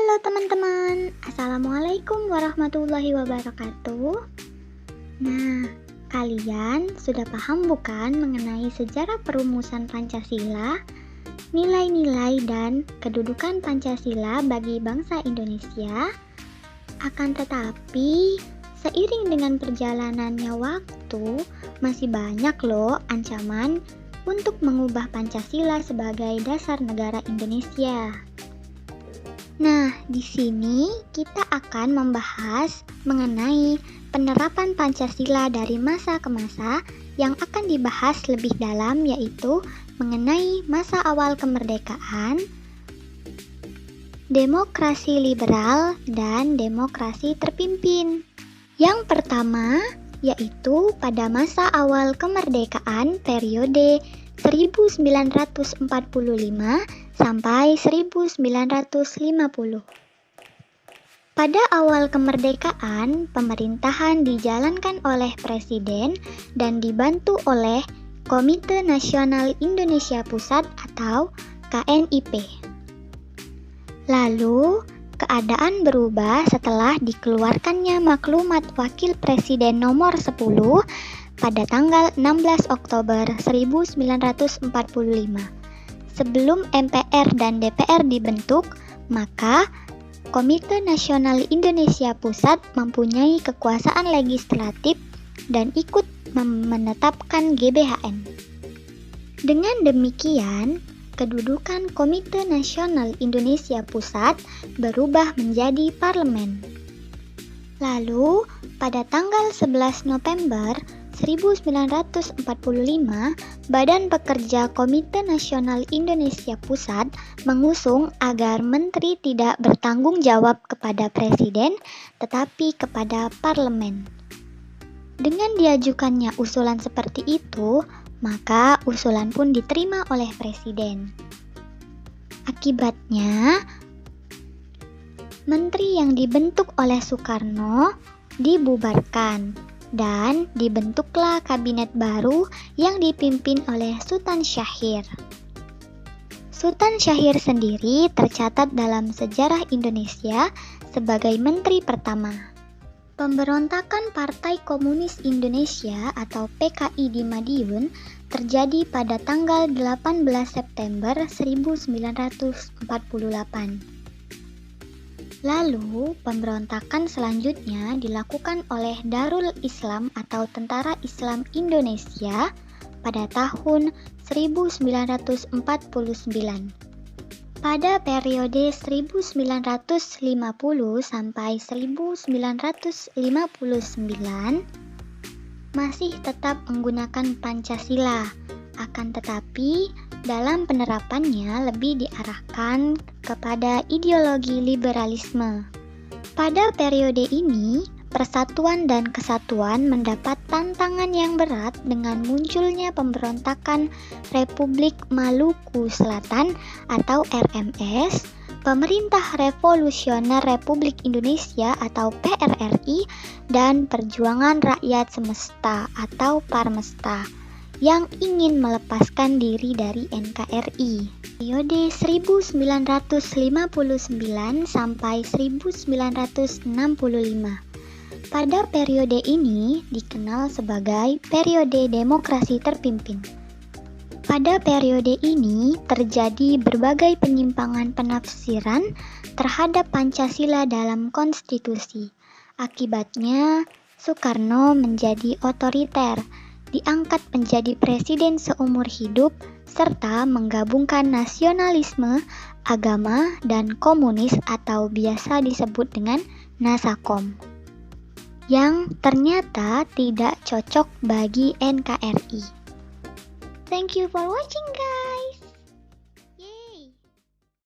Halo teman-teman, Assalamualaikum warahmatullahi wabarakatuh. Nah, kalian sudah paham bukan mengenai sejarah perumusan Pancasila, nilai-nilai dan kedudukan Pancasila bagi bangsa Indonesia? Akan tetapi, seiring dengan perjalanannya waktu, masih banyak loh ancaman untuk mengubah Pancasila sebagai dasar negara Indonesia. Nah, di sini kita akan membahas mengenai penerapan Pancasila dari masa ke masa yang akan dibahas lebih dalam, yaitu mengenai masa awal kemerdekaan, demokrasi liberal, dan demokrasi terpimpin. Yang pertama, yaitu pada masa awal kemerdekaan periode 1945 sampai 1950. Pada awal kemerdekaan, pemerintahan dijalankan oleh Presiden dan dibantu oleh Komite Nasional Indonesia Pusat atau KNIP. Lalu, keadaan berubah setelah dikeluarkannya Maklumat Wakil Presiden nomor 10 pada tanggal 16 Oktober 1945. Sebelum MPR dan DPR dibentuk, maka Komite Nasional Indonesia Pusat mempunyai kekuasaan legislatif dan ikut menetapkan GBHN. Dengan demikian, kedudukan Komite Nasional Indonesia Pusat berubah menjadi parlemen. Lalu, pada tanggal 11 November 1945, Badan Pekerja Komite Nasional Indonesia Pusat mengusung agar menteri tidak bertanggung jawab kepada presiden, tetapi kepada parlemen. Dengan diajukannya usulan seperti itu, maka usulan pun diterima oleh presiden. Akibatnya, menteri yang dibentuk oleh Soekarno dibubarkan dan dibentuklah kabinet baru yang dipimpin oleh Sultan Syahrir. Sultan Syahrir sendiri tercatat dalam sejarah Indonesia sebagai menteri pertama. Pemberontakan Partai Komunis Indonesia atau PKI di Madiun terjadi pada tanggal 18 September 1948. Lalu, pemberontakan selanjutnya dilakukan oleh Darul Islam atau Tentara Islam Indonesia pada tahun 1949. Pada periode 1950 sampai 1959 masih tetap menggunakan Pancasila, akan tetapi dalam penerapannya lebih diarahkan kepada ideologi liberalisme. Pada periode ini, persatuan dan kesatuan mendapat tantangan yang berat dengan munculnya pemberontakan Republik Maluku Selatan atau RMS, Pemerintah Revolusioner Republik Indonesia atau PRRI, dan Perjuangan Rakyat Semesta atau Parmesta yang ingin melepaskan diri dari NKRI. Periode 1959 sampai 1965. Pada periode ini dikenal sebagai periode demokrasi terpimpin. Pada periode ini terjadi berbagai penyimpangan penafsiran terhadap Pancasila dalam konstitusi. Akibatnya, Soekarno menjadi otoriter, diangkat menjadi presiden seumur hidup, serta menggabungkan nasionalisme, agama, dan komunis atau biasa disebut dengan Nasakom, yang ternyata tidak cocok bagi NKRI. Thank you for watching guys.